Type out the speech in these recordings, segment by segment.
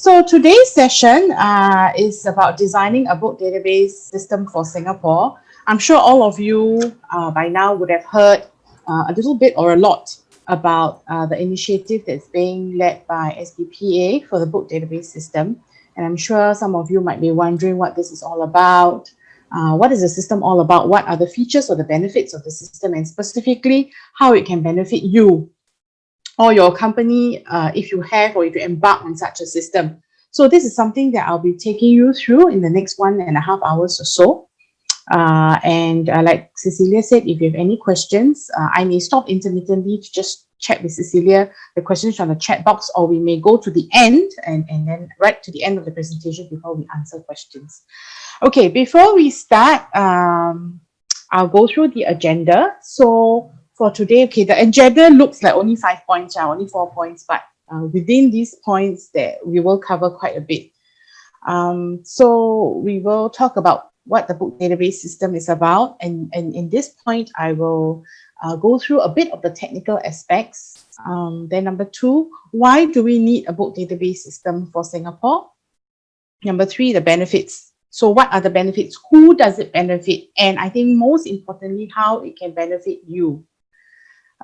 So today's session is about designing a book database system for Singapore. I'm sure all of you by now would have heard a little bit or a lot about the initiative that's being led by SBPA for the book database system. And I'm sure some of you might be wondering what this is all about. What is the system all about? What are the features or the benefits of the system, and specifically how it can benefit you or your company if you have or if you embark on such a system. So this is something that I'll be taking you through in the next 1.5 hours or so. Like Cecilia said, if you have any questions, I may stop intermittently to just chat with Cecilia the questions from the chat box, or we may go to the end and then right to the end of the presentation before we answer questions. Okay, before we start, I'll go through the agenda. So for today, okay, the agenda looks like only 5 points, only 4 points, but within these points that we will cover quite a bit. So we will talk about what the book database system is about, and in this point I will go through a bit of the technical aspects. Then number 2, why do we need a book database system for Singapore? Number 3, the benefits. So what are the benefits? Who does it benefit? And I think most importantly, how it can benefit you.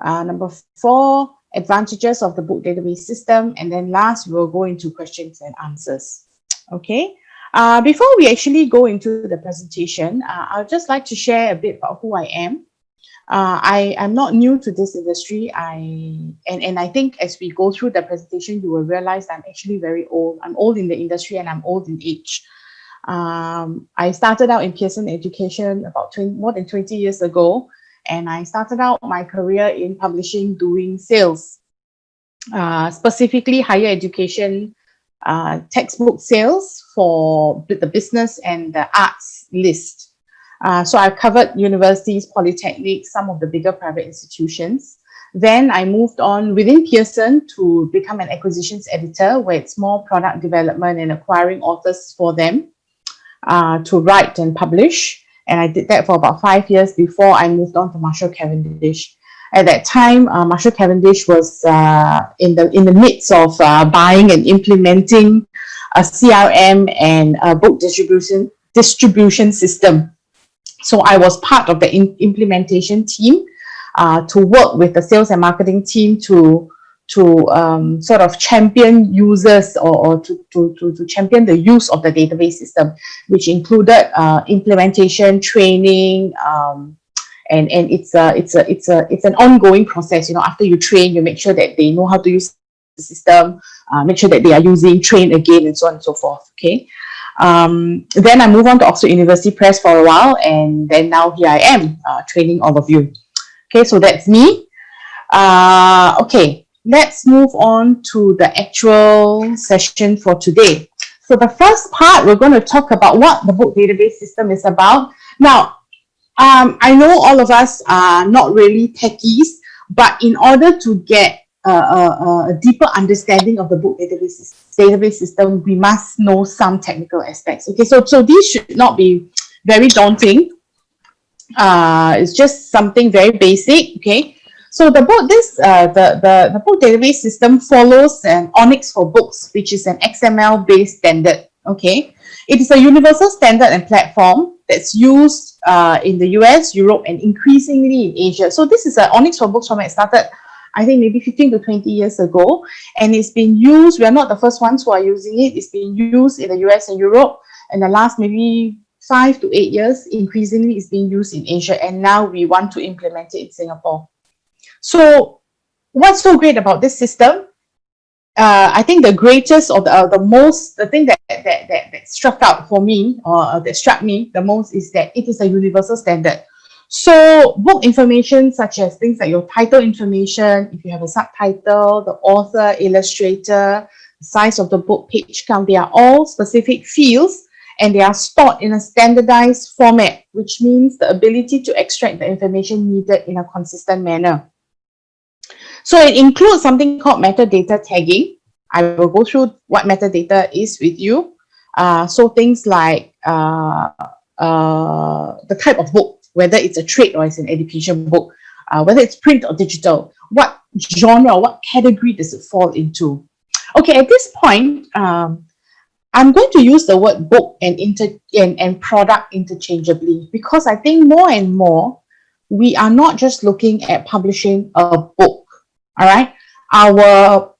Number 4, advantages of the book database system. And then last, we will go into questions and answers. Okay. Before we actually go into the presentation, I'd just like to share a bit about who I am. I'm not new to this industry. And I think as we go through the presentation, you will realize I'm actually very old. I'm old in the industry and I'm old in age. I started out in Pearson Education about more than 20 years ago. And I started out my career in publishing, doing sales, specifically higher education textbook sales for the business and the arts list. So I've covered universities, polytechnics, some of the bigger private institutions. Then I moved on within Pearson to become an acquisitions editor, where it's more product development and acquiring authors for them to write and publish. And I did that for about 5 years before I moved on to Marshall Cavendish. At that time, Marshall Cavendish was in the midst of buying and implementing a CRM and a book distribution system. So I was part of the implementation team to work with the sales and marketing team to sort of champion users or to champion the use of the database system, which included implementation, training, and it's an ongoing process. You know, after you train, you make sure that they know how to use the system, make sure that they are using, train again, and so on and so forth. Okay. Then I moved on to Oxford University Press for a while, and then now here I am training all of you. Okay, so that's me. Okay. Let's move on to the actual session for today. So the first part, we're going to talk about what the book database system is about. Now, I know all of us are not really techies, but in order to get a deeper understanding of the book database system, we must know some technical aspects. Okay, so these should not be very daunting. It's just something very basic. Okay. So the book database system follows an Onyx for Books, which is an XML-based standard. Okay, it is a universal standard and platform that's used in the US, Europe, and increasingly in Asia. So this is an Onyx for Books format started, I think, maybe 15 to 20 years ago, and it's been used. We are not the first ones who are using it. It's been used in the US and Europe, and the last maybe 5 to 8 years, increasingly it's being used in Asia, and now we want to implement it in Singapore. So what's so great about this system? I think the greatest or the thing that struck out for me, or that struck me the most, is that it is a universal standard. So book information such as things like your title information, if you have a subtitle, the author, illustrator, the size of the book, page count, they are all specific fields, and they are stored in a standardized format, which means the ability to extract the information needed in a consistent manner. So it includes something called metadata tagging. I will go through what metadata is with you. So things like the type of book, whether it's a trade or it's an education book, whether it's print or digital, what genre, what category does it fall into? Okay, at this point, I'm going to use the word book and product interchangeably, because I think more and more we are not just looking at publishing a book. All right, our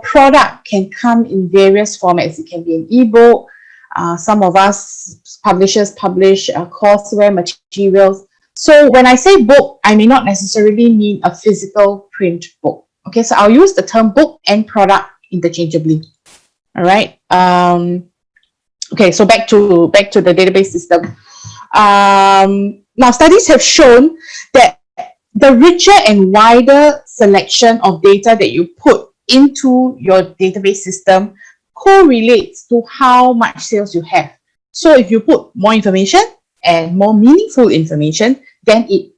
product can come in various formats. It can be an ebook. Some of us publishers publish courseware materials. So when I say book, I may not necessarily mean a physical print book. Okay, so I'll use the term book and product interchangeably. All right. Okay, so back to the database system. Now, studies have shown that the richer and wider selection of data that you put into your database system correlates to how much sales you have. So if you put more information and more meaningful information, then it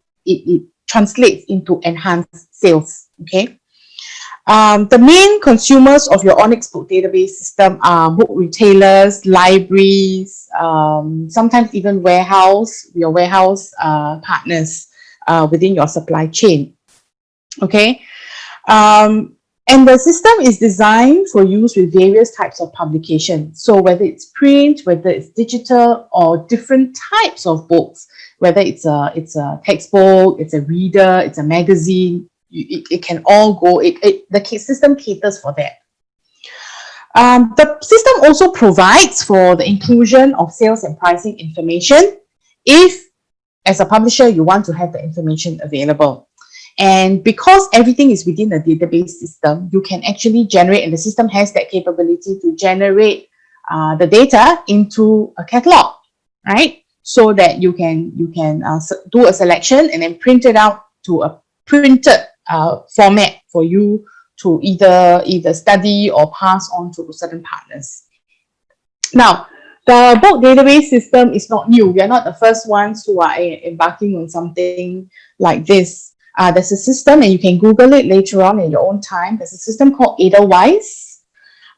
translates into enhanced sales. Okay. The main consumers of your Onyx book database system are book retailers, libraries, sometimes even your warehouse partners within your supply chain. Okay. And the system is designed for use with various types of publication. So whether it's print, whether it's digital, or different types of books, whether it's a textbook, it's a reader, it's a magazine, it can all go. The system caters for that. The system also provides for the inclusion of sales and pricing information if, as a publisher, you want to have the information available. And because everything is within a database system, you can actually generate, and the system has that capability to generate the data into a catalog, right? So that you can do a selection and then print it out to a printed format for you to either study or pass on to certain partners. Now, the book database system is not new. We are not the first ones who are embarking on something like this. There's a system, and you can Google it later on in your own time. There's a system called Edelweiss,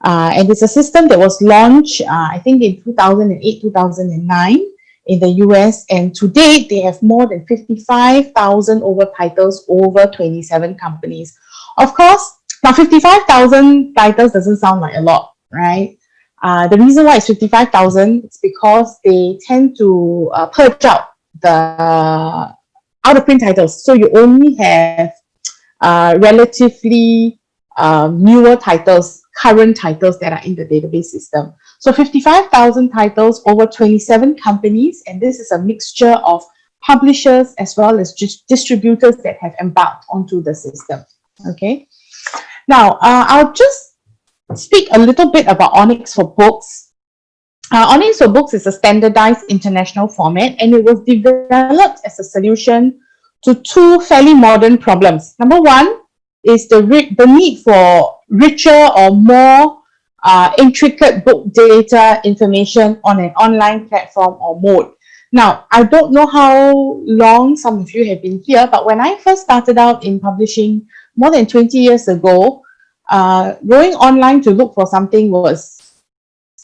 and it's a system that was launched, I think, in 2008, 2009 in the US. And to date, they have more than 55,000 over titles over 27 companies. Of course, now 55,000 titles doesn't sound like a lot, right? The reason why it's 55,000 is because they tend to purge out the out-of-print titles. So you only have relatively newer titles, current titles that are in the database system. So 55,000 titles over 27 companies, and this is a mixture of publishers as well as distributors that have embarked onto the system. Okay. Now, I'll just speak a little bit about Onyx for Books. Onyx for Books is a standardized international format, and it was developed as a solution to two fairly modern problems. Number one is the need for richer or more intricate book data information on an online platform or mode. Now, I don't know how long some of you have been here, but when I first started out in publishing more than 20 years ago, going online to look for something was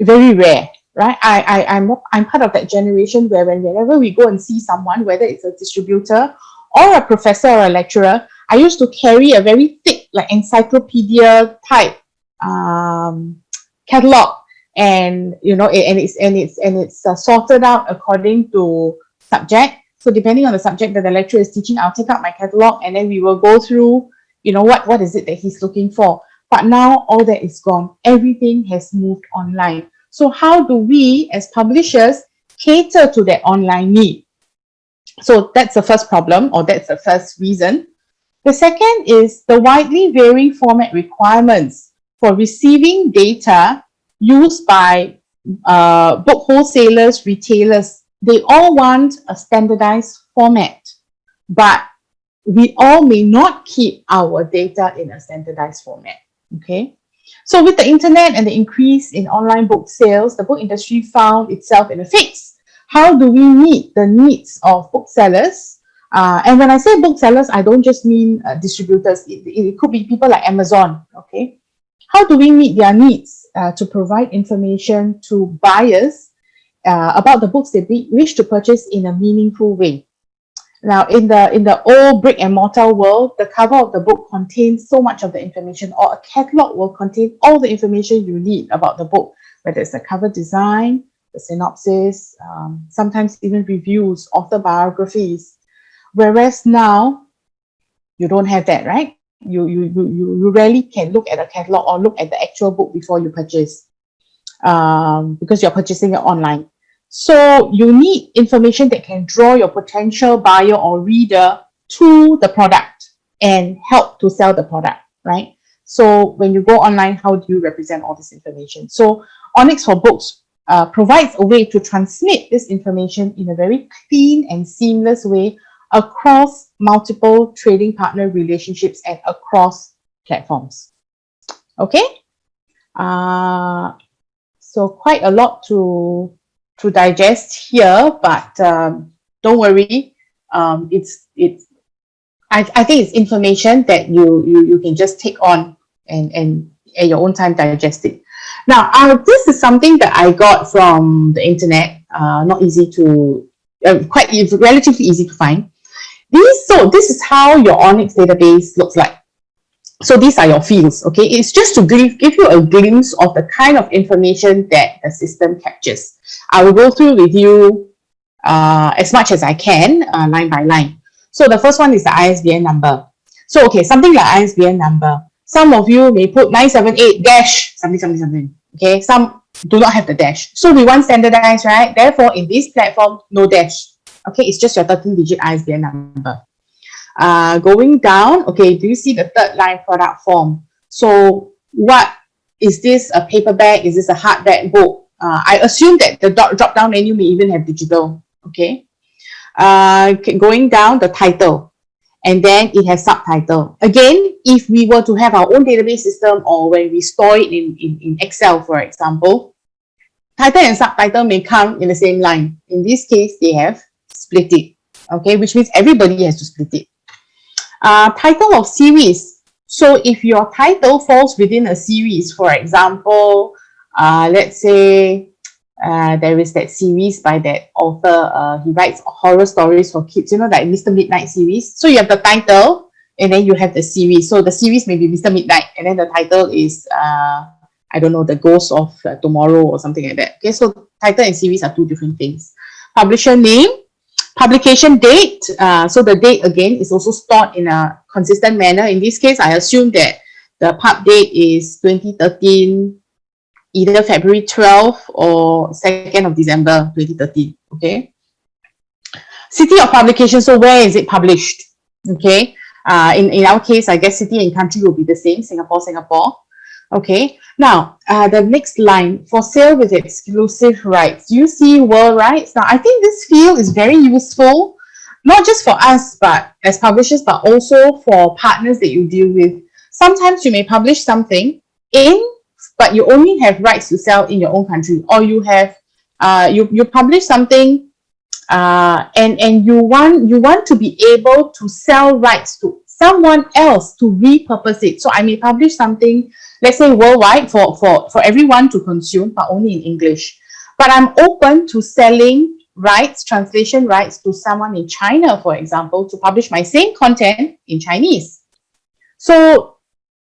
very rare. Right, I'm part of that generation where whenever we go and see someone, whether it's a distributor or a professor or a lecturer, I used to carry a very thick, like encyclopedia type catalog, and it's sorted out according to subject. So depending on the subject that the lecturer is teaching, I'll take out my catalog and then we will go through, what is it that he's looking for. But now all that is gone. Everything has moved online. So how do we as publishers cater to that online need? So that's the first problem, or that's the first reason. The second is the widely varying format requirements for receiving data used by book wholesalers, retailers. They all want a standardized format, but we all may not keep our data in a standardized format. Okay. So with the internet and the increase in online book sales, the book industry found itself in a fix. How do we meet the needs of booksellers? And when I say booksellers, I don't just mean distributors. It could be people like Amazon. Okay. How do we meet their needs to provide information to buyers about the books they wish to purchase in a meaningful way? Now, in the old brick and mortar world, the cover of the book contains so much of the information, or a catalog will contain all the information you need about the book, whether it's the cover design, the synopsis, sometimes even reviews, author biographies. Whereas now, you don't have that, right? You rarely can look at a catalog or look at the actual book before you purchase, because you're purchasing it online. So you need information that can draw your potential buyer or reader to the product and help to sell the product, right? So when you go online, how do you represent all this information? So Onyx for Books provides a way to transmit this information in a very clean and seamless way across multiple trading partner relationships and across platforms. Okay? So quite a lot to digest here, but don't worry. I think it's information that you can just take on and at your own time digest it. Now, this is something that I got from the internet. Not easy to, relatively easy to find. This is how your Onyx database looks like. So these are your fields, okay? It's just to give you a glimpse of the kind of information that the system captures. I will go through with you as much as I can, line by line. So the first one is the ISBN number. So, okay, something like ISBN number. Some of you may put 978 dash something, something, something. Okay, some do not have the dash. So we want standardized, right? Therefore, in this platform, no dash. Okay, it's just your 13-digit ISBN number. Going down, okay, do you see the third line product form? So what is this, a paperback? Is this a hardback book? I assume that the drop down menu may even have digital, okay? Going down, the title, and then it has subtitle. Again, if we were to have our own database system or when we store it in Excel, for example, title and subtitle may come in the same line. In this case, they have split it, okay, which means everybody has to split it. Title of series. So if your title falls within a series, for example, let's say there is that series by that author, he writes horror stories for kids, you know, like Mr. Midnight series. So you have the title and then you have the series. So the series may be Mr. Midnight and then the title is, I don't know, The Ghost of Tomorrow or something like that. Okay, so title and series are two different things. Publisher name. Publication date, so the date again is also stored in a consistent manner. In this case, I assume that the pub date is 2013, either February 12th or 2nd of December 2013, okay? City of publication, so where is it published, okay? In our case, I guess city and country will be the same, Singapore, Singapore. Okay, now the next line, for sale with exclusive rights. You see world rights. Now, I think this field is very useful, not just for us, but as publishers, but also for partners that you deal with. Sometimes you may publish something but you only have rights to sell in your own country, or you have you publish something and you want to be able to sell rights to someone else to repurpose it. So I may publish something, let's say worldwide for everyone to consume, but only in English. But I'm open to selling rights, translation rights to someone in China, for example, to publish my same content in Chinese. So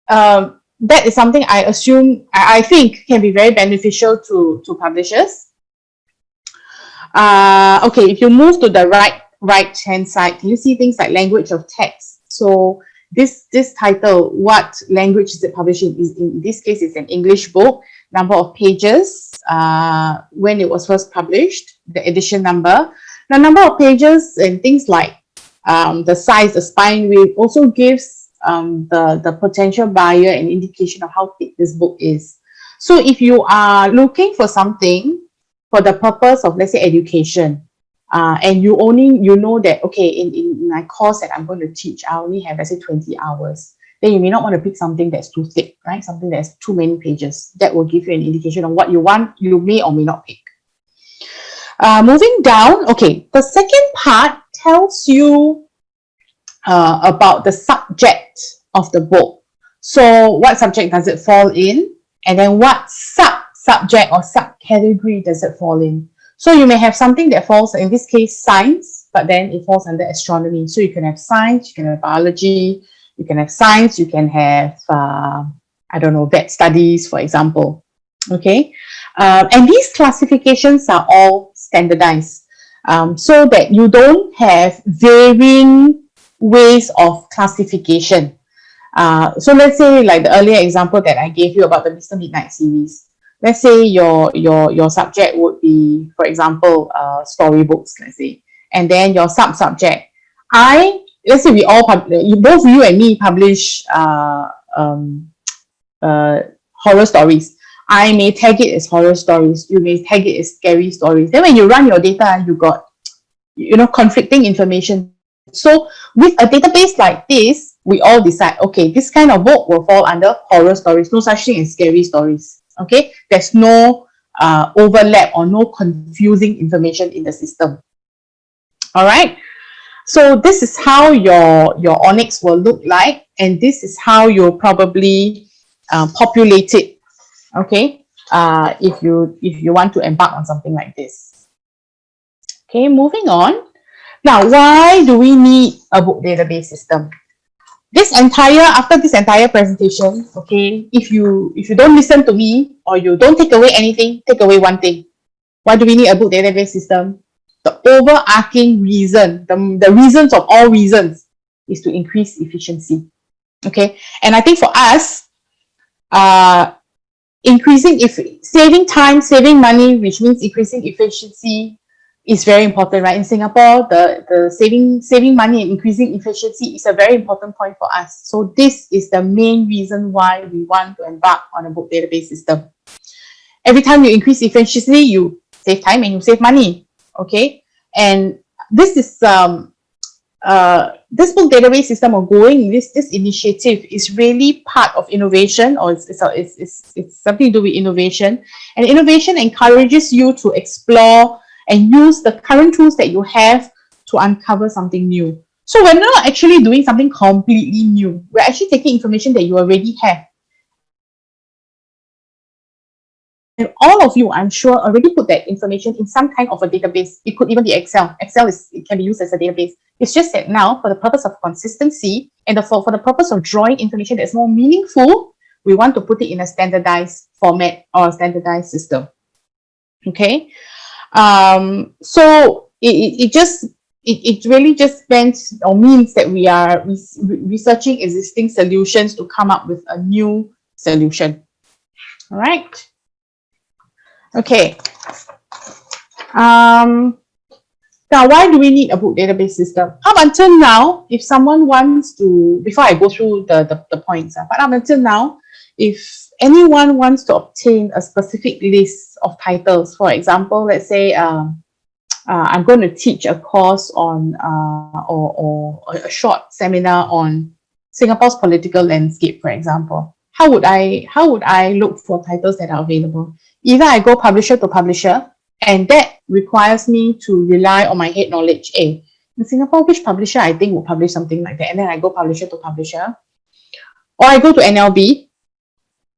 that is something I think can be very beneficial to publishers. Okay, if you move to the right-hand side, can you see things like language of text? So this title, what language is it published in? In this case, it's an English book. Number of pages, when it was first published, the edition number. The number of pages and things like the size, the spine width also gives the potential buyer an indication of how thick this book is. So if you are looking for something for the purpose of, let's say, education, and you know that, okay, in my course that I'm going to teach, I only have, let's say, 20 hours. Then you may not want to pick something that's too thick, right? Something that's too many pages. That will give you an indication of what you want, you may or may not pick. Moving down, okay, the second part tells you about the subject of the book. So what subject does it fall in? And then what subject or subcategory does it fall in? So you may have something that falls, in this case, science, but then it falls under astronomy. So you can have science, you can have biology, you can have science, you can have, I don't know, vet studies, for example. Okay. And these classifications are all standardized, so that you don't have varying ways of classification. So let's say, like the earlier example that I gave you about the Mr. Midnight series. Let's say your subject would be, for example, storybooks, let's say, and then your sub-subject. Let's say we all, both you and me publish horror stories. I may tag it as horror stories. You may tag it as scary stories. Then when you run your data, you got, conflicting information. So with a database like this, we all decide, okay, this kind of book will fall under horror stories. No such thing as scary stories. Okay, there's no overlap or no confusing information in the system. All right. So this is how your Onyx will look like, and this is how you'll probably populate it. Okay, if you want to embark on something like this. Okay, moving on. Now, why do we need a book database system? After this entire presentation, okay, if you don't listen to me or you don't take away anything, take away one thing. Why do we need a book database system? The overarching reason, the reasons of all reasons, is to increase efficiency. Okay, and I think for us, saving time, saving money, which means increasing efficiency, is very important, right? In Singapore, the saving money and increasing efficiency is a very important point for us. So this is the main reason why we want to embark on a book database system. Every time you increase efficiency, you save time and you save money. Okay, and this is this book database system this initiative is really part of innovation, or it's something to do with innovation. And innovation encourages you to explore and use the current tools that you have to uncover something new. So we're not actually doing something completely new. We're actually taking information that you already have. And all of you, I'm sure, already put that information in some kind of a database. It could even be Excel. It can be used as a database. It's just that now, for the purpose of consistency and for the purpose of drawing information that's more meaningful, we want to put it in a standardized format or a standardized system. Okay. So it really just means that we are researching existing solutions to come up with a new solution. All right. Okay. Now, why do we need a book database system? Up until now, if someone wants to, before I go through the points, but up until now, if anyone wants to obtain a specific list of titles, for example, let's say I'm going to teach a course on or a short seminar on Singapore's political landscape, for example. How would I look for titles that are available? Either I go publisher to publisher, and that requires me to rely on my head knowledge. In Singapore, which publisher I think will publish something like that? And then I go publisher to publisher. Or I go to NLB,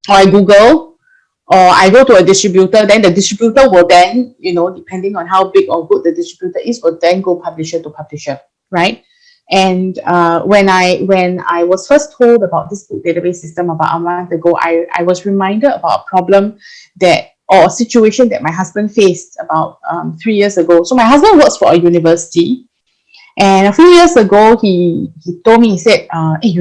or I Google, or I go to a distributor. Then the distributor will then, depending on how big or good the distributor is, will then go publisher to publisher, right? And when I was first told about this book database system about a month ago, I was reminded about a problem or a situation that my husband faced about 3 years ago. So my husband works for a university, and a few years ago he told me, he said, hey,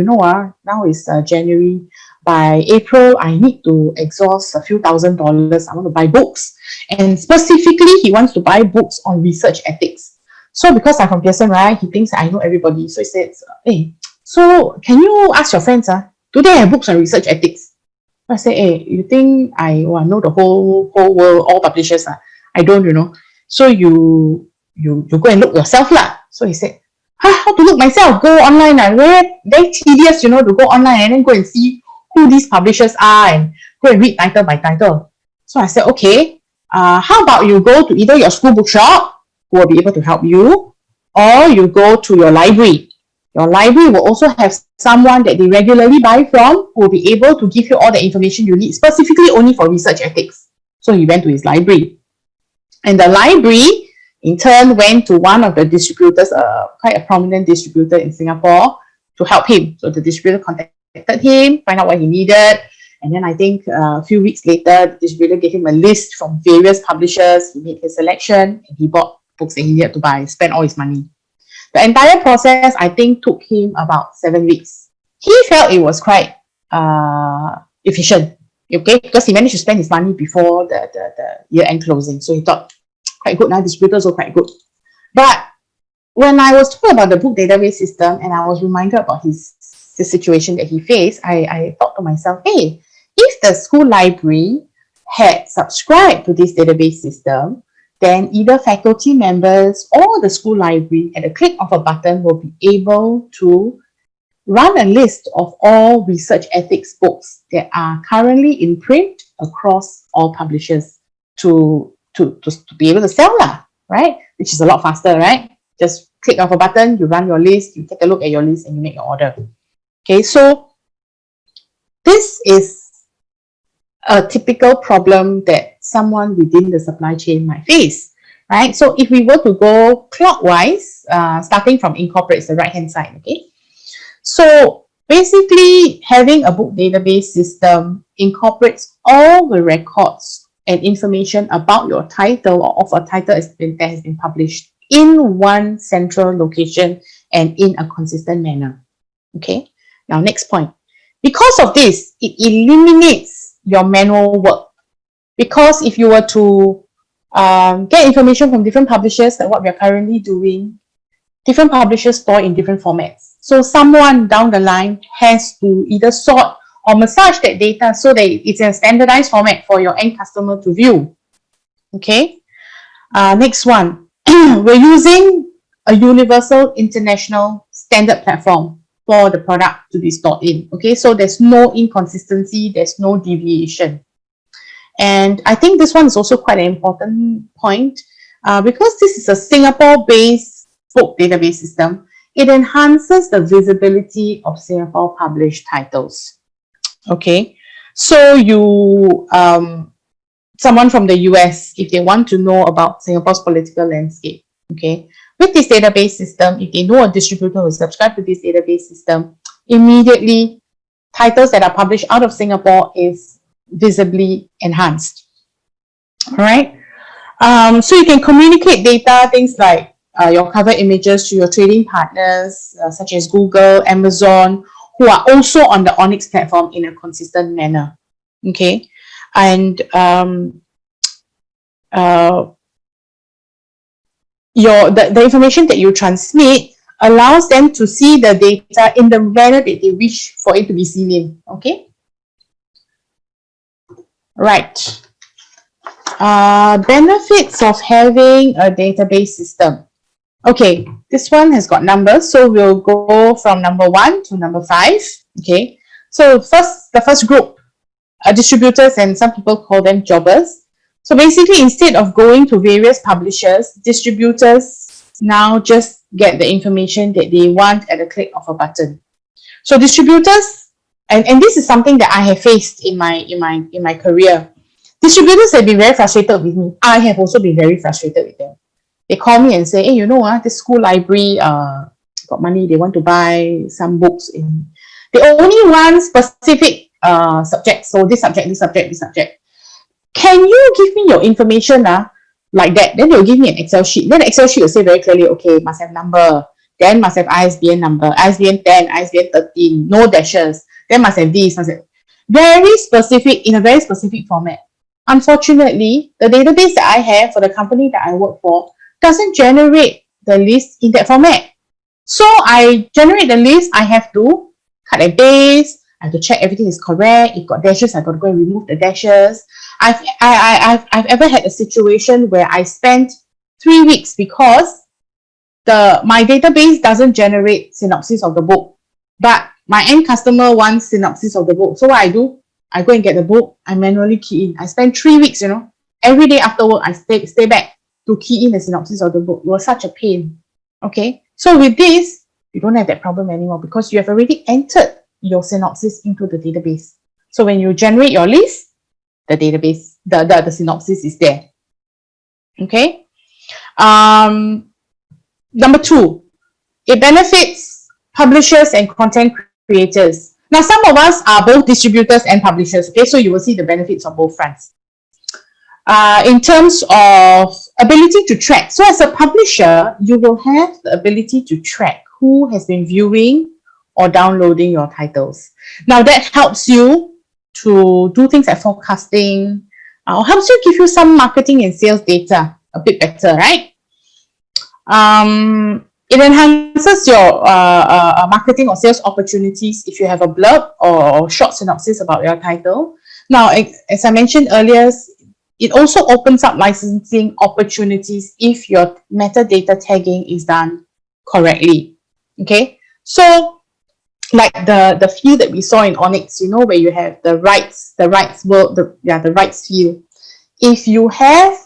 now is January. By April, I need to exhaust a few $1,000s. I want to buy books, and specifically he wants to buy books on research ethics. So because I'm from Pearson, right, he thinks I know everybody. So he says, hey, so can you ask your friends, do they have books on research ethics? I say, hey, you think I know the whole world, all publishers? I don't, So you go and look yourself lah. So he said, how to look myself? Go online. Very tedious, to go online and then go and see who these publishers are and go and read title by title. So I said, okay, how about you go to either your school bookshop, who will be able to help you, or you go to your library. Your library will also have someone that they regularly buy from, who will be able to give you all the information you need, specifically only for research ethics. So he went to his library. And the library, in turn, went to one of the distributors, quite a prominent distributor in Singapore, to help him. So the distributor contacted him, find out what he needed, And then I think a few weeks later, the distributor gave him a list from various publishers. He made his selection and he bought books that he needed to buy, spent all his money. The entire process, I think, took him about 7 weeks. He felt it was quite efficient, okay, because he managed to spend his money before the year-end closing. So he thought, quite good now, distributors are quite good. But when I was talking about the book database system and I was reminded about the situation that he faced, I thought to myself, hey, if the school library had subscribed to this database system, then either faculty members or the school library at a click of a button will be able to run a list of all research ethics books that are currently in print across all publishers to be able to sell, right? Which is a lot faster, right? Just click of a button, you run your list, you take a look at your list and you make your order. Okay, so this is a typical problem that someone within the supply chain might face, right? So if we were to go clockwise, starting from incorporates the right-hand side, okay? So basically, having a book database system incorporates all the records and information about your title or of a title that has been published in one central location and in a consistent manner. Okay, now next point. Because of this, it eliminates your manual work. Because if you were to get information from different publishers, like what we are currently doing, different publishers store in different formats. So someone down the line has to either sort or massage that data so that it's in a standardized format for your end customer to view. Okay. Next one. We're using a universal international standard platform for the product to be stored in. Okay. So there's no inconsistency. There's no deviation. And I think this one is also quite an important point because this is a Singapore-based book database system. It enhances the visibility of Singapore published titles. Okay, so you, someone from the US, if they want to know about Singapore's political landscape, okay, with this database system, if they know a distributor who subscribe to this database system, immediately titles that are published out of Singapore is visibly enhanced. All right, so you can communicate data, things like your cover images to your trading partners such as Google, Amazon, who are also on the Onyx platform in a consistent manner. Okay, and the information that you transmit allows them to see the data in the manner that they wish for it to be seen in. Okay, right. Benefits of having a database system. Okay, this one has got numbers, so we'll go from number 1 to number 5. Okay, so the first group, distributors, and some people call them jobbers. So basically, instead of going to various publishers, distributors now just get the information that they want at a click of a button. So distributors, and this is something that I have faced in my career. Distributors have been very frustrated with me. I have also been very frustrated with them. They call me and say, hey, you know what, this school library got money, they want to buy some books in. They only want specific subjects. So this subject, this subject, this subject. Can you give me your information like that? Then they'll give me an Excel sheet. Then the Excel sheet will say very clearly, okay, must have number, then must have ISBN number, ISBN 10, ISBN 13, no dashes, then must have this, must have very specific, in a very specific format. Unfortunately, the database that I have for the company that I work for doesn't generate the list in that format. So I generate the list, I have to cut and paste, I have to check everything is correct. If got dashes, I got to go and remove the dashes. I've ever had a situation where I spent 3 weeks because my database doesn't generate synopsis of the book, but my end customer wants synopsis of the book. So what I do, I go and get the book, I manually key in. I spent 3 weeks, every day after work, I stay back to key in the synopsis of the book. It was such a pain. Okay, so with this, you don't have that problem anymore because you have already entered your synopsis into the database. So when you generate your list, the database, the synopsis is there. Okay. Number 2, it benefits publishers and content creators Now, some of us are both distributors and publishers, okay? So you will see the benefits on both fronts. In terms of ability to track, so as a publisher, you will have the ability to track who has been viewing or downloading your titles. Now, that helps you to do things like forecasting, or helps you give you some marketing and sales data a bit better, right? It enhances your marketing or sales opportunities if you have a blurb or short synopsis about your title. Now, as I mentioned earlier, it also opens up licensing opportunities if your metadata tagging is done correctly. Okay, so like the field that we saw in Onyx, you know, where you have the rights field. If you have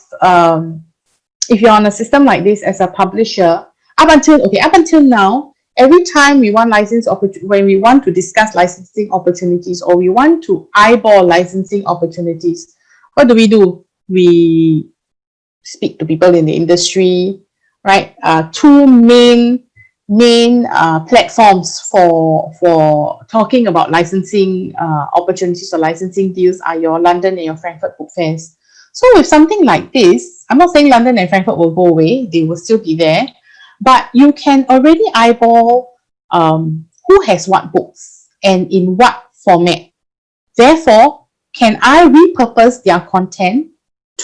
if you're on a system like this as a publisher, up until now, every time we want when we want to discuss licensing opportunities or we want to eyeball licensing opportunities, what do? We speak to people in the industry, right? Two main platforms for talking about licensing opportunities or licensing deals are your London and your Frankfurt book fairs. So with something like this, I'm not saying London and Frankfurt will go away, they will still be there, but you can already eyeball who has what books and in what format. Therefore, can I repurpose their content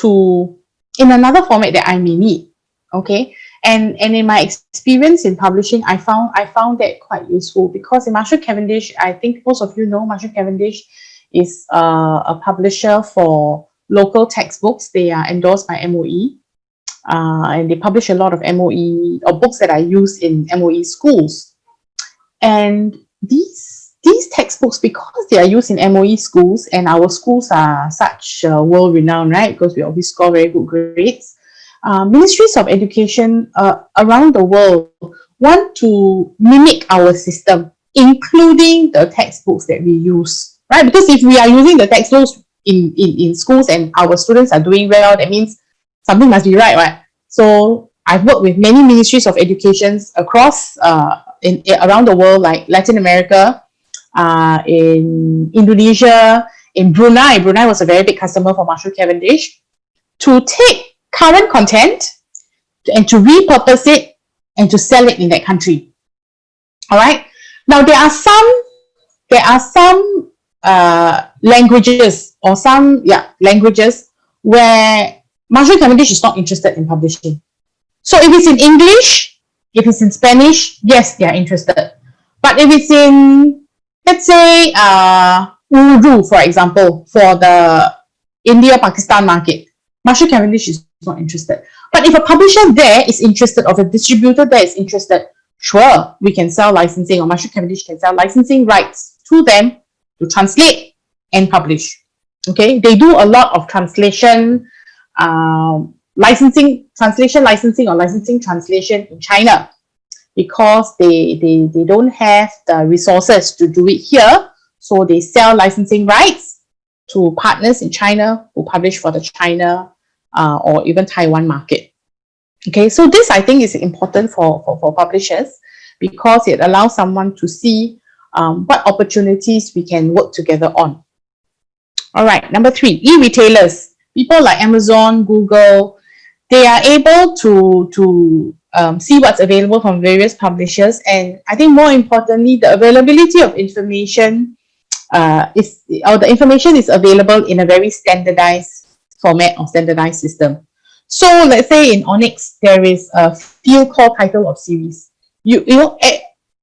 in another format that I may need? Okay. And in my experience in publishing, I found that quite useful, because in Marshall Cavendish, I think most of you know Marshall Cavendish is a publisher for local textbooks. They are endorsed by MOE, and they publish a lot of MOE or books that are used in MOE schools. And these textbooks, because they are used in MOE schools, and our schools are such world-renowned, right? Because we always score very good grades. Ministries of education around the world want to mimic our system, including the textbooks that we use, right? Because if we are using the textbooks in schools and our students are doing well, that means something must be right? So I've worked with many ministries of educations across around the world, like Latin America, in Indonesia, in Brunei. Brunei was a very big customer for Marshall Cavendish, to take current content and to repurpose it and to sell it in that country. All right. Now there are some languages or languages where Marshall Cavendish is not interested in publishing. So if it's in English, if it's in Spanish, yes, they are interested. But if it's in, let's say, Urdu, for example, for the India-Pakistan market, Marshall Cavendish is not interested. But if a publisher there is interested, or a distributor there is interested, sure, we can sell licensing, or Marshall Cavendish can sell licensing rights to them to translate and publish. Okay, they do a lot of translation, licensing translation in China, because they don't have the resources to do it here. So they sell licensing rights to partners in China who publish for the China or even Taiwan market. Okay, so this I think is important for publishers, because it allows someone to see what opportunities we can work together on. All right, number 3, e-retailers. People like Amazon, Google, they are able to see what's available from various publishers, and I think more importantly, the availability of information the information is available in a very standardized format or standardized system. So let's say in Onyx, there is a field called title of series. You know,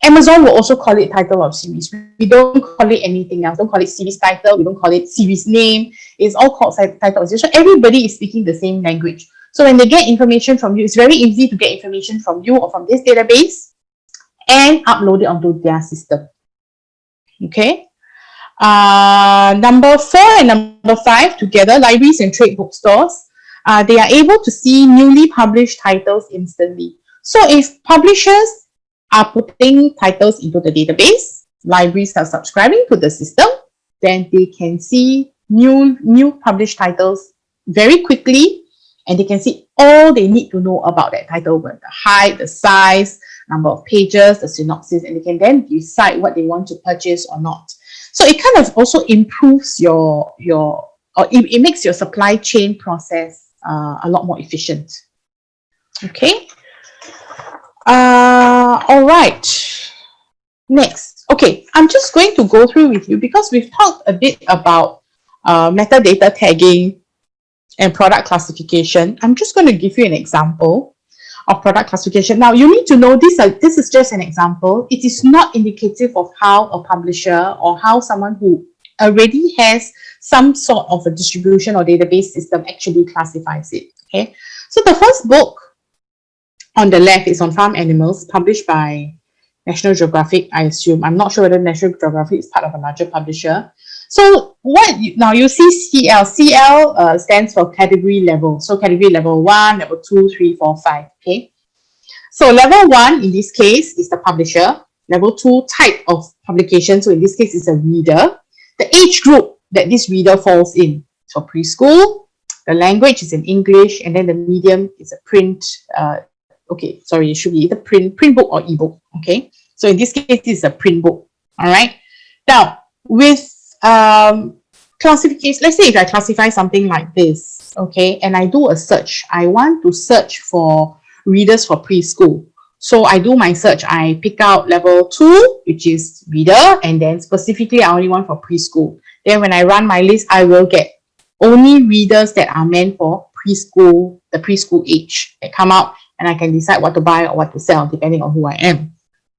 Amazon will also call it title of series. We don't call it anything else. Don't call it series title. We don't call it series name. It's all called title of series. So everybody is speaking the same language. So when they get information from you, it's very easy to get information from you or from this database and upload it onto their system. Okay. Number 4 and number 5 together, libraries and trade bookstores, they are able to see newly published titles instantly. So if publishers are putting titles into the database, libraries are subscribing to the system, then they can see new published titles very quickly, and they can see all they need to know about that title, the height, the size, number of pages, the synopsis, and they can then decide what they want to purchase or not. So it kind of also improves it makes your supply chain process a lot more efficient. Okay. All right. Next. Okay, I'm just going to go through with you because we've talked a bit about metadata tagging and product classification. I'm just going to give you an example of product classification. Now, you need to know this is just an example. It is not indicative of how a publisher or how someone who already has some sort of a distribution or database system actually classifies it. Okay, so the first book on the left is on farm animals, published by National Geographic, I assume. I'm not sure whether National Geographic is part of a larger publisher. So now you see CL. CL stands for category level. So category level 1, level 2, 3, 4, 5. Okay. So level 1 in this case is the publisher. Level 2, type of publication. So in this case, it's a reader. The age group that this reader falls in. So preschool, the language is in English, and then the medium is a print. Okay, sorry, it should be either print book or ebook. Okay, so in this case, this is a print book. All right. Now, with classification, let's say if I classify something like this, okay, and I do a search, I want to search for readers for preschool. So I do my search, I pick out level 2, which is reader, and then specifically I only want for preschool. Then when I run my list, I will get only readers that are meant for preschool, the preschool age that come out, and I can decide what to buy or what to sell depending on who I am.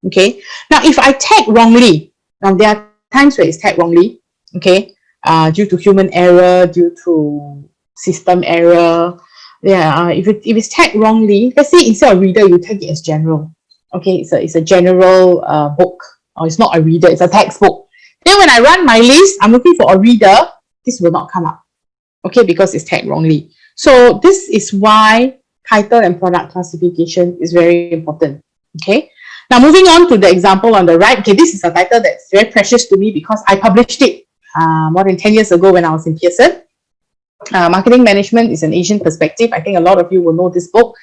Okay. Now, if I tag wrongly, now there are times where it's tagged wrongly, okay, due to human error, due to system error. Yeah, if it's tagged wrongly, let's say instead of reader, you tag it as general. Okay, it's a general book, or it's not a reader, it's a textbook. Then when I run my list, I'm looking for a reader, this will not come up. Okay, because it's tagged wrongly. So this is why title and product classification is very important. Okay. Now moving on to the example on the right. Okay, this is a title that's very precious to me because I published it more than 10 years ago when I was in Pearson. Marketing Management is an Asian Perspective. I think a lot of you will know this book.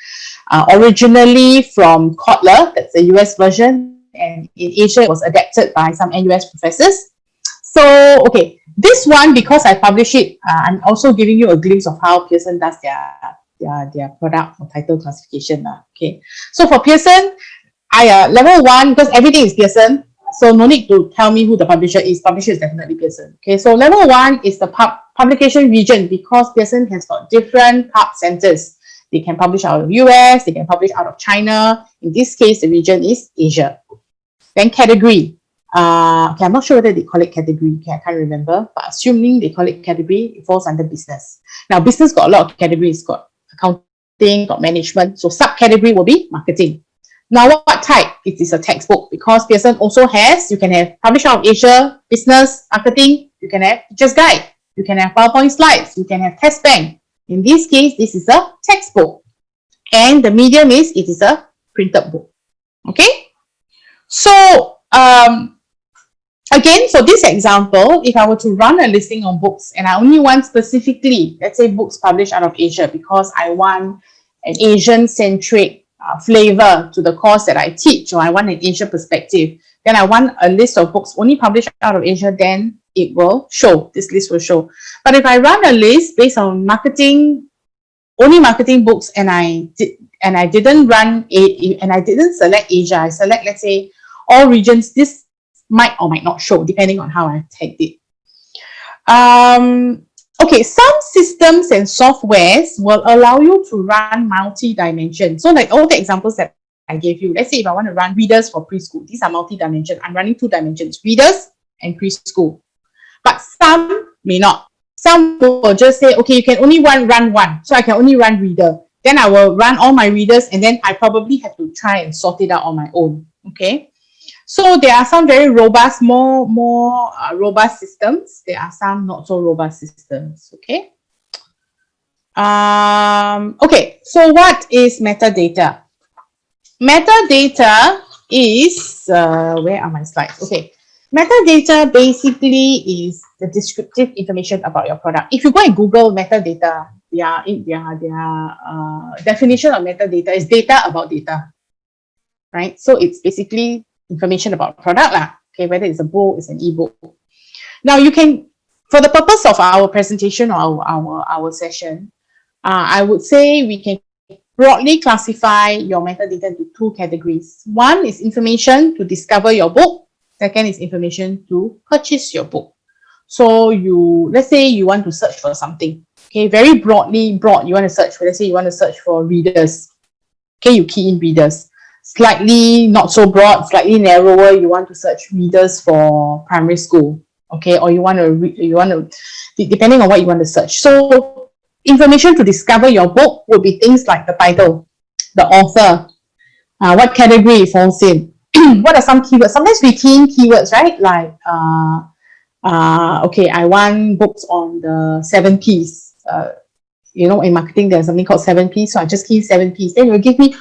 Originally from Kotler, that's the US version, and in Asia it was adapted by some NUS professors. So, okay, this one, because I publish it, I'm also giving you a glimpse of how Pearson does their product or title classification. Okay, so for Pearson, level 1, because everything is Pearson, so no need to tell me who the publisher is. Publisher is definitely Pearson. Okay, so level 1 is the publication region, because Pearson has got different pub centers. They can publish out of US, they can publish out of China. In this case, the region is Asia. Then category. Okay, I'm not sure whether they call it category. Okay, I can't remember, but assuming they call it category, it falls under business. Now, business got a lot of categories. Got accounting, got management. So subcategory will be marketing. Now, what type? It is a textbook, because Pearson also has, you can have publish out of Asia, business, marketing, you can have teacher's guide, you can have PowerPoint slides, you can have test bank. In this case, this is a textbook. And the medium is, it is a printed book. Okay? So, again, for this example, if I were to run a listing on books and I only want specifically, let's say books published out of Asia, because I want an Asian-centric flavor to the course that I teach, or I want an Asia perspective, then I want a list of books only published out of Asia, then it will show, this list will show. But if I run a list based on marketing, only marketing books, and I didn't select Asia, I select, let's say, all regions, this might or might not show depending on how I tagged it. Okay, some systems and softwares will allow you to run multi-dimension. So like all the examples that I gave you, let's say if I want to run readers for preschool, these are multi-dimension. I'm running 2 dimensions, readers and preschool. But some may not. Some will just say, okay, you can only run one. So I can only run reader. Then I will run all my readers, and then I probably have to try and sort it out on my own. Okay. So there are some very robust, more robust systems. There are some not so robust systems. Okay. Okay. So what is metadata? Metadata is where are my slides? Okay. Metadata basically is the descriptive information about your product. If you go and Google metadata, their definition of metadata is data about data, right? So it's basically information about product lah. Okay, whether it's a book, it's an ebook. Now you can, for the purpose of our presentation or our session, I would say we can broadly classify your metadata into two categories. One is information to discover your book. Second is information to purchase your book. So let's say you want to search for something. Okay, very broad, you want to search for, let's say you want to search for readers. Okay, you key in readers. Slightly not so broad, slightly narrower, you want to search readers for primary school. Okay, or you want to, depending on what you want to search. So information to discover your book would be things like the title, the author, what category it falls in. What are some keywords? Sometimes we key in keywords, right? Like, okay, I want books on the 7 Ps. In marketing, there's something called 7 Ps. So I just key 7 Ps. Then it will give me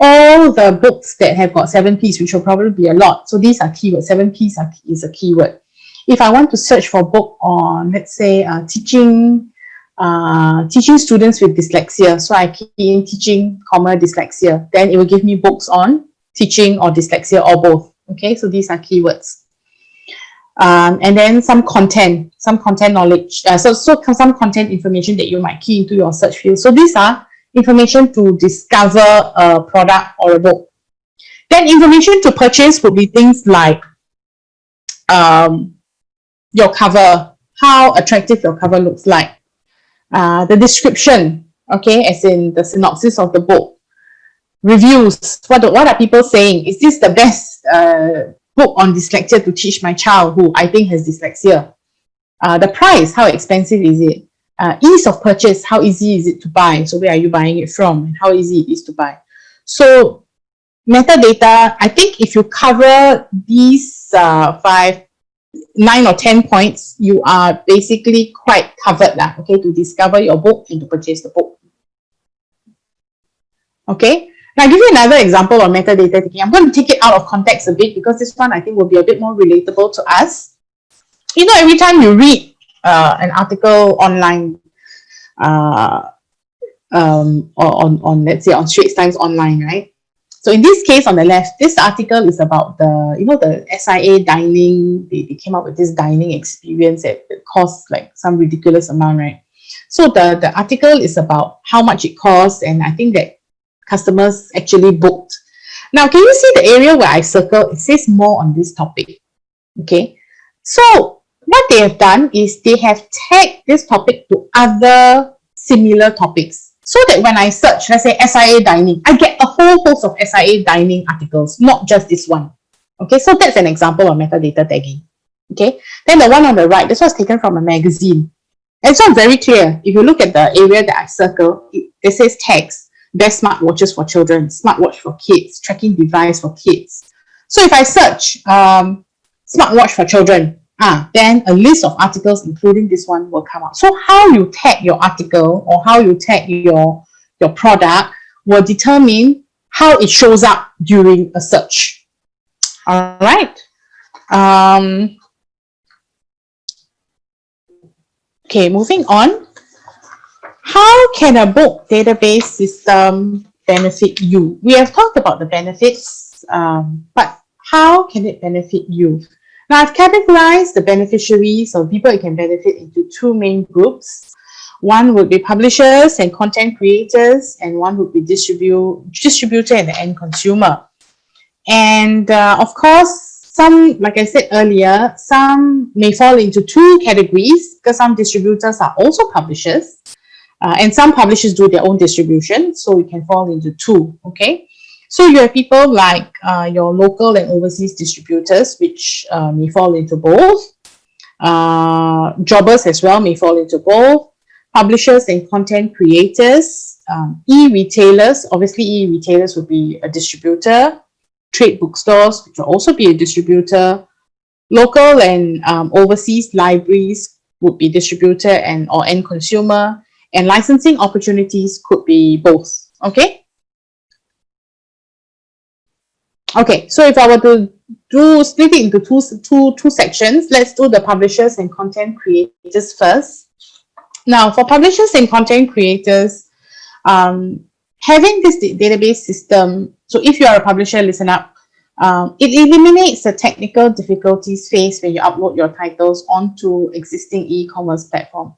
all the books that have got 7 Ps, which will probably be a lot. So these are keywords. 7 Ps is a keyword. If I want to search for a book on, let's say, teaching students with dyslexia, so I key in teaching, dyslexia, then it will give me books on teaching or dyslexia or both. Okay, so these are keywords. And then some content knowledge, so some content information that you might key into your search field. So these are information to discover a product or a book. Then information to purchase would be things like your cover, how attractive your cover looks like, the description, okay, as in the synopsis of the book, reviews, what are people saying? Is this the best book on dyslexia to teach my child who I think has dyslexia? The price, how expensive is it? Ease of purchase, how easy is it to buy? So where are you buying it from and how easy it is to buy? So metadata, I think if you cover these 9 or 10 points, you are basically quite covered, okay, to discover your book and to purchase the book. Okay, now I'll give you another example of metadata taking. I'm going to take it out of context a bit because this one I think will be a bit more relatable to us. Every time you read an article online, on let's say on Straits Times Online, right? So in this case on the left, this article is about the SIA dining. They came up with this dining experience that costs like some ridiculous amount, right? So the article is about how much it costs, and I think that customers actually booked. Now, can you see the area where I circled? It says more on this topic. Okay, so what they have done is they have tagged this topic to other similar topics, so that when I search, let's say SIA dining, I get a whole host of SIA dining articles, not just this one. Okay, so that's an example of metadata tagging. Okay, then the one on the right, this was taken from a magazine. And so very clear. If you look at the area that I circled, it says tags, best smartwatches for children, smartwatch for kids, tracking device for kids. So if I search smartwatch for children, then a list of articles, including this one, will come out. So how you tag your article or how you tag your product will determine how it shows up during a search. All right. Okay, moving on. How can a book database system benefit you? We have talked about the benefits, but how can it benefit you? Now, I've categorized the beneficiaries or people it can benefit into two main groups. One would be publishers and content creators, and one would be distributor and the end consumer. And of course, some, like I said earlier, some may fall into two categories because some distributors are also publishers, and some publishers do their own distribution, so it can fall into two, okay? So you have people like your local and overseas distributors, which may fall into both. Jobbers as well may fall into both. Publishers and content creators, e-retailers, obviously e-retailers would be a distributor. Trade bookstores, which will also be a distributor. Local and overseas libraries would be distributor and or end consumer. And licensing opportunities could be both, okay? Okay, so if I were to split it into two sections, let's do the publishers and content creators first. Now, for publishers and content creators, having this database system, so if you are a publisher, listen up, It eliminates the technical difficulties faced when you upload your titles onto existing e-commerce platform.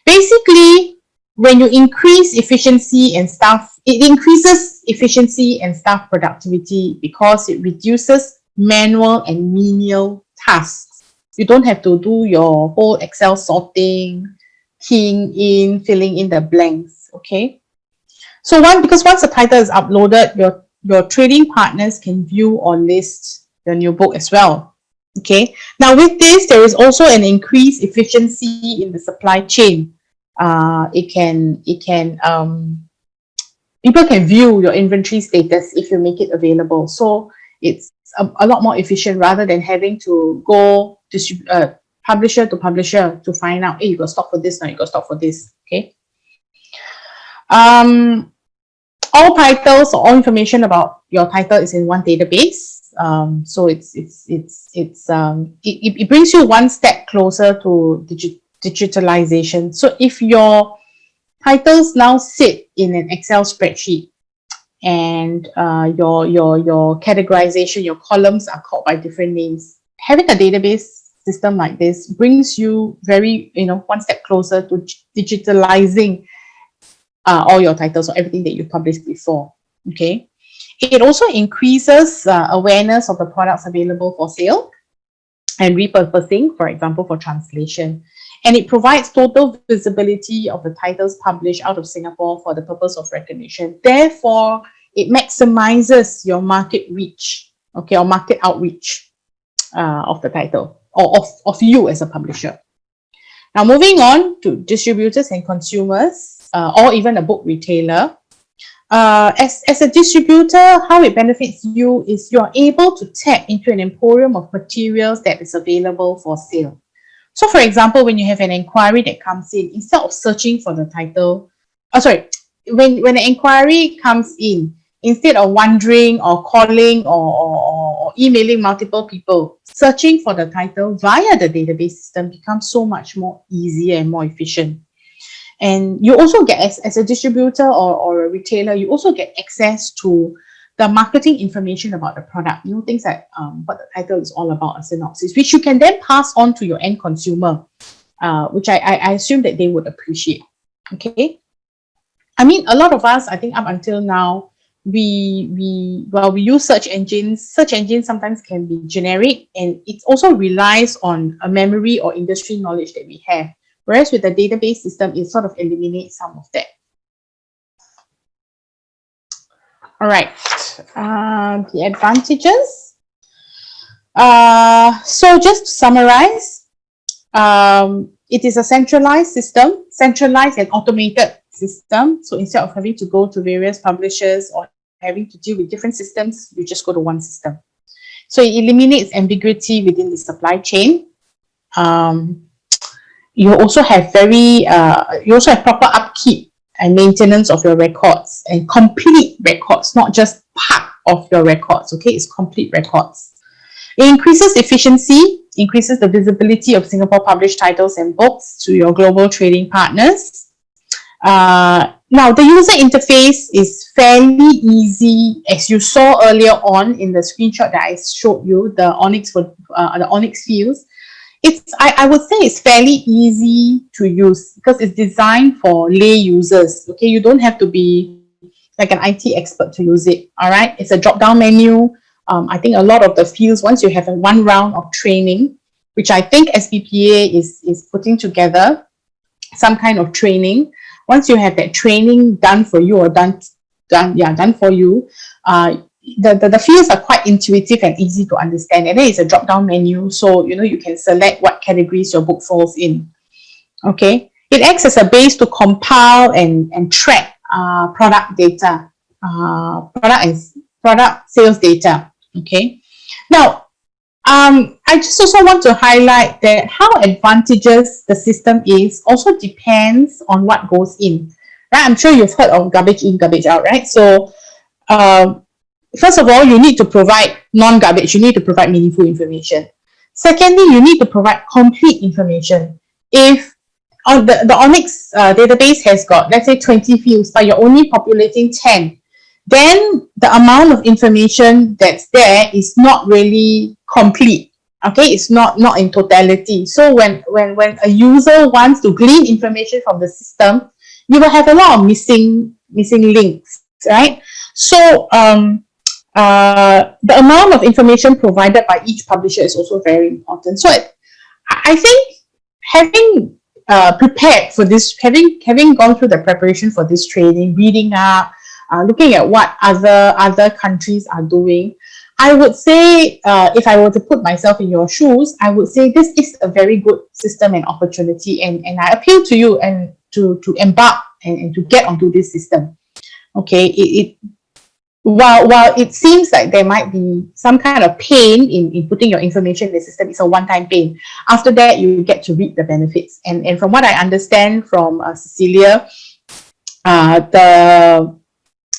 Basically, when you increase efficiency and staff, it increases efficiency and staff productivity because it reduces manual and menial tasks. You don't have to do your whole Excel sorting, keying in, filling in the blanks. Okay. So because once the title is uploaded, your trading partners can view or list your new book as well. Okay. Now with this, there is also an increased efficiency in the supply chain. People can view your inventory status if you make it available. So it's a lot more efficient rather than having to go publisher to publisher to find out, hey, you got stock for this now, you got stock for this. Okay. All titles or all information about your title is in one database. So it brings you one step closer to digitalization. So if your titles now sit in an Excel spreadsheet and your categorization, your columns are called by different names, having a database system like this brings you one step closer to digitalizing all your titles or everything that you've published before. Okay. It also increases awareness of the products available for sale and repurposing, for example, for translation. And it provides total visibility of the titles published out of Singapore for the purpose of recognition. Therefore, it maximizes your market reach, okay, or market outreach of the title or of you as a publisher. Now, moving on to distributors and consumers, or even a book retailer. As a distributor, how it benefits you is you're able to tap into an emporium of materials that is available for sale. So, for example, when you have an inquiry that comes in, instead of searching for the title, when an inquiry comes in, instead of wondering or calling or emailing multiple people, searching for the title via the database system becomes so much more easier and more efficient. And you also get, as a distributor or a retailer, you also get access to the marketing information about the product, things like what the title is all about, a synopsis, which you can then pass on to your end consumer, which I assume that they would appreciate. Okay. I mean, a lot of us, I think up until now, we use search engines. Search engines sometimes can be generic, and it also relies on a memory or industry knowledge that we have. Whereas with the database system, it sort of eliminates some of that. All right, the advantages. So just to summarize, it is a centralized system, centralized and automated system. So instead of having to go to various publishers or having to deal with different systems, you just go to one system. So it eliminates ambiguity within the supply chain. You also have proper upkeep and maintenance of your records, and complete records, not just part of your records. Okay, it's complete records. It increases efficiency, increases the visibility of Singapore published titles and books to your global trading partners. Now, the user interface is fairly easy, as you saw earlier on in the screenshot that I showed you, the Onyx fields. I would say it's fairly easy to use because it's designed for lay users. Okay, you don't have to be like an IT expert to use it. All right, it's a drop-down menu. I think a lot of the fields, once you have one round of training, which I think SBPA is putting together some kind of training. Once you have that training done for you or done for you, the fields are quite intuitive and easy to understand. And then it's a drop-down menu, so you can select what categories your book falls in. Okay, it acts as a base to compile and track product data, product sales data. Okay, now I just also want to highlight that how advantageous the system is also depends on what goes in. Right? I'm sure you've heard of garbage in, garbage out, right? So first of all, you need to provide non-garbage. You need to provide meaningful information. Secondly, you need to provide complete information. If the Onyx database has got, let's say, 20 fields, but you're only populating 10, then the amount of information that's there is not really complete. Okay, it's not in totality. So when a user wants to glean information from the system, you will have a lot of missing links, right? So the amount of information provided by each publisher is also very important. So I think having prepared for this, having gone through the preparation for this training, reading up, looking at what other countries are doing, I would say, if I were to put myself in your shoes, I would say this is a very good system and opportunity, and I appeal to you and to embark and to get onto this system. Okay, while it seems like there might be some kind of pain in putting your information in the system, it's a one-time pain. After that, you get to reap the benefits. And from what I understand from Cecilia, they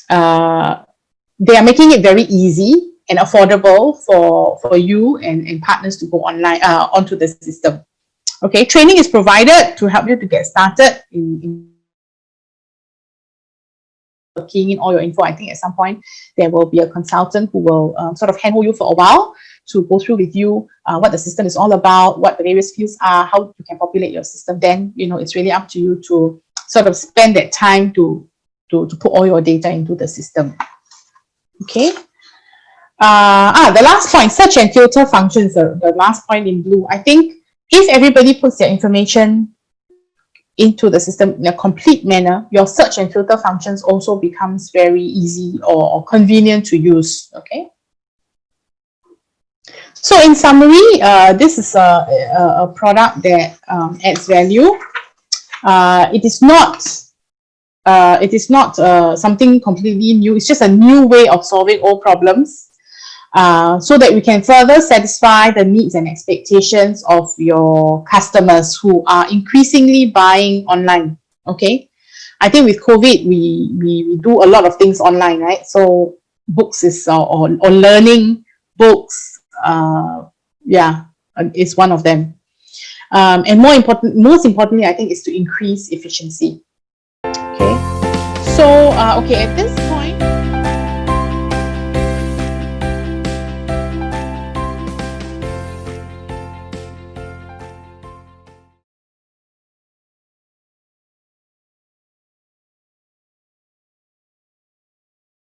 are making it very easy and affordable for you and partners to go online onto the system. Okay, training is provided to help you to get started in keying in all your info. I think at some point there will be a consultant who will sort of handhold you for a while to go through with you what the system is all about, what the various fields are, how you can populate your system. Then, you know, it's really up to you to sort of spend that time to put all your data into the system. Okay. The last point, search and filter functions, the last point in blue. I think if everybody puts their information into the system in a complete manner, your search and filter functions also becomes very easy or convenient to use. Okay. So in summary, this is a product that adds value. It is not something completely new. It's just a new way of solving old problems, so that we can further satisfy the needs and expectations of your customers who are increasingly buying online. Okay, I think with COVID, we do a lot of things online, right? So books is or learning books, is one of them. And most importantly, I think is to increase efficiency. Okay, so at this point,